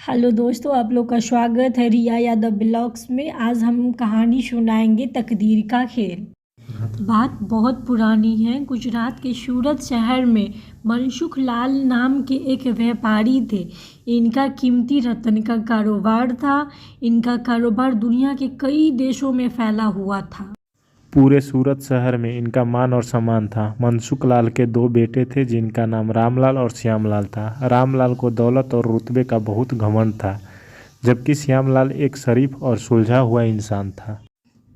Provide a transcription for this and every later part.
Hello दोस्तों, आप लोग का स्वागत है रिया यादव ब्लॉग्स में। आज हम कहानी सुनाएंगे तकदीर का खेल। बात बहुत पुरानी है। गुजरात के सूरत शहर में मनसुख लाल नाम के एक व्यापारी थे। इनका कीमती रत्न का कारोबार था। इनका कारोबार दुनिया के कई देशों में फैला हुआ था। पूरे सूरत शहर में इनका मान और सम्मान था। मनसुख लाल के दो बेटे थे जिनका नाम रामलाल और श्यामलाल था। रामलाल को दौलत और रुतबे का बहुत घमंड था, जबकि श्यामलाल एक शरीफ और सुलझा हुआ इंसान था।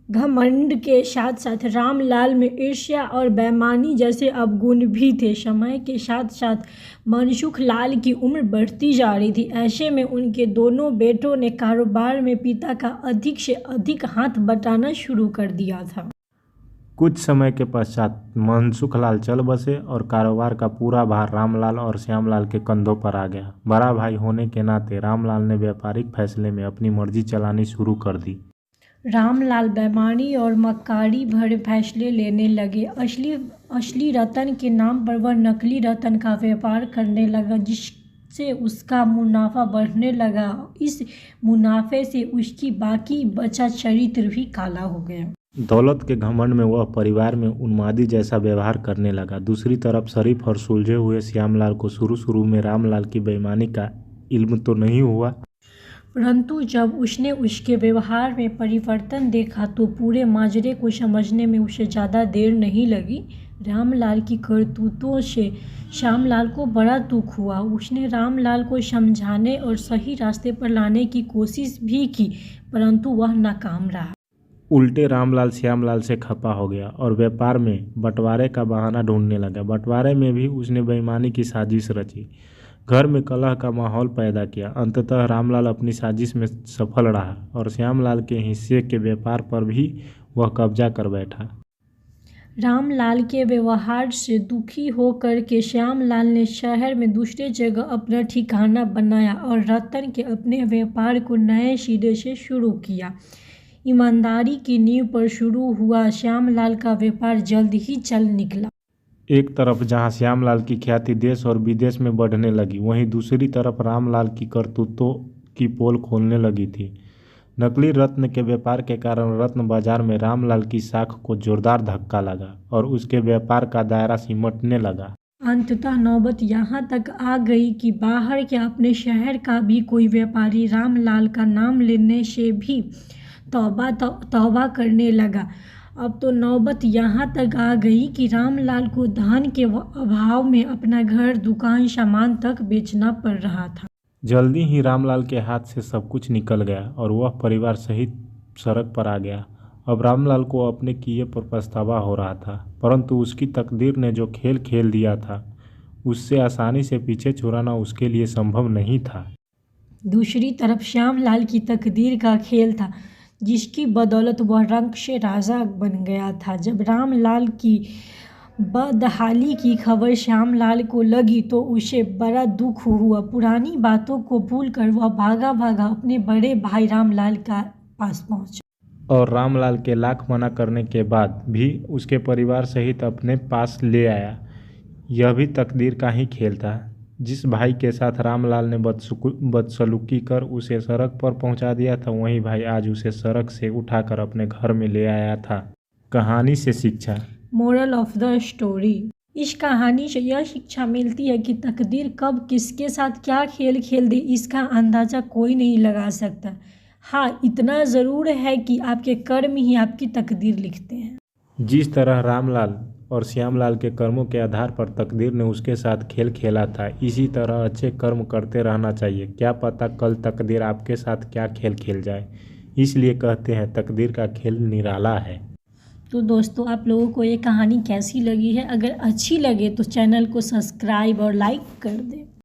घमंड के साथ साथ रामलाल में ईर्ष्या और बेईमानी जैसे अवगुण भी थे। समय के साथ साथ मनसुख लाल की उम्र बढ़ती जा रही थी। ऐसे में उनके दोनों बेटों ने कारोबार में पिता का अधिक से अधिक हाथ बटाना शुरू कर दिया था। कुछ समय के पश्चात मनसुख लाल चल बसे और कारोबार का पूरा भार रामलाल और श्यामलाल के कंधों पर आ गया। बड़ा भाई होने के नाते रामलाल ने व्यापारिक फैसले में अपनी मर्जी चलानी शुरू कर दी। रामलाल बेईमानी और मक्कारी भरे फैसले लेने लगे। असली रतन के नाम पर वह नकली रतन का व्यापार करने लगा, जिससे उसका मुनाफा बढ़ने लगा। इस मुनाफे से उसकी बाकी बचा चरित्र भी काला हो गया। दौलत के घमंड में वह परिवार में उन्मादी जैसा व्यवहार करने लगा। दूसरी तरफ शरीफ और सुलझे हुए श्यामलाल को शुरू में रामलाल की बेईमानी का इल्म तो नहीं हुआ, परंतु जब उसने उसके व्यवहार में परिवर्तन देखा तो पूरे माजरे को समझने में उसे ज़्यादा देर नहीं लगी। रामलाल की करतूतों से श्यामलाल को बड़ा दुख हुआ। उसने रामलाल को समझाने और सही रास्ते पर लाने की कोशिश भी की, परंतु वह नाकाम रहा। उल्टे रामलाल श्यामलाल से खफा हो गया और व्यापार में बंटवारे का बहाना ढूंढने लगा। बंटवारे में भी उसने बेईमानी की साजिश रची, घर में कलह का माहौल पैदा किया। अंततः रामलाल अपनी साजिश में सफल रहा और श्यामलाल के हिस्से के व्यापार पर भी वह कब्जा कर बैठा। रामलाल के व्यवहार से दुखी होकर के श्यामलाल ने शहर में दूसरे जगह अपना ठिकाना बनाया और रतन के अपने व्यापार को नए सिरे से शुरू किया। ईमानदारी की नींव पर शुरू हुआ श्यामलाल का व्यापार जल्द ही चल निकला। एक तरफ जहां श्यामलाल की ख्याति देश और विदेश में बढ़ने लगी, वहीं दूसरी तरफ रामलाल की करतूतों की पोल खोलने लगी थी। नकली रत्न के व्यापार के कारण रत्न बाजार में रामलाल की साख को जोरदार धक्का लगा और उसके व्यापार का दायरा सिमटने लगा। अंततः नौबत यहाँ तक आ गई कि बाहर के अपने शहर का भी कोई व्यापारी रामलाल का नाम लेने से भी तौबा करने लगा। अब तो नौबत यहाँ तक आ गई कि रामलाल को धन के अभाव में अपना घर, दुकान, सामान तक बेचना पड़ रहा था। जल्दी ही रामलाल के हाथ से सब कुछ निकल गया और वह परिवार सहित सड़क पर आ गया। अब रामलाल को अपने किए पर पछतावा हो रहा था, परंतु उसकी तकदीर ने जो खेल खेल दिया था उससे आसानी से पीछे छुड़ाना उसके लिए संभव नहीं था। दूसरी तरफ श्यामलाल की तकदीर का खेल था, जिसकी बदौलत वह रंग से राजा बन गया था। जब रामलाल की बदहाली की खबर श्यामलाल को लगी तो उसे बड़ा दुख हुआ। पुरानी बातों को भूलकर वह भागा अपने बड़े भाई रामलाल का पास पहुंचा और रामलाल के लाख मना करने के बाद भी उसके परिवार सहित अपने पास ले आया। यह भी तकदीर का ही खेल था। जिस भाई के साथ रामलाल ने बदसलूकी कर उसे सड़क पर पहुंचा दिया था, वही भाई आज उसे सड़क से उठाकर अपने घर में ले आया था। कहानी से शिक्षा। Moral of the story. इस कहानी से यह शिक्षा मिलती है कि तकदीर कब किसके साथ क्या खेल खेल दे, इसका अंदाज़ा कोई नहीं लगा सकता। हाँ, इतना ज़रूर है कि आपके कर्म ही आपकी तकदीर लिखते हैं। जिस तरह रामलाल और श्यामलाल के कर्मों के आधार पर तकदीर ने उसके साथ खेल खेला था, इसी तरह अच्छे कर्म करते रहना चाहिए। क्या पता कल तकदीर आपके साथ क्या खेल खेल जाए। इसलिए कहते हैं तकदीर का खेल निराला है। तो दोस्तों, आप लोगों को ये कहानी कैसी लगी है? अगर अच्छी लगे तो चैनल को सब्सक्राइब और लाइक कर दें।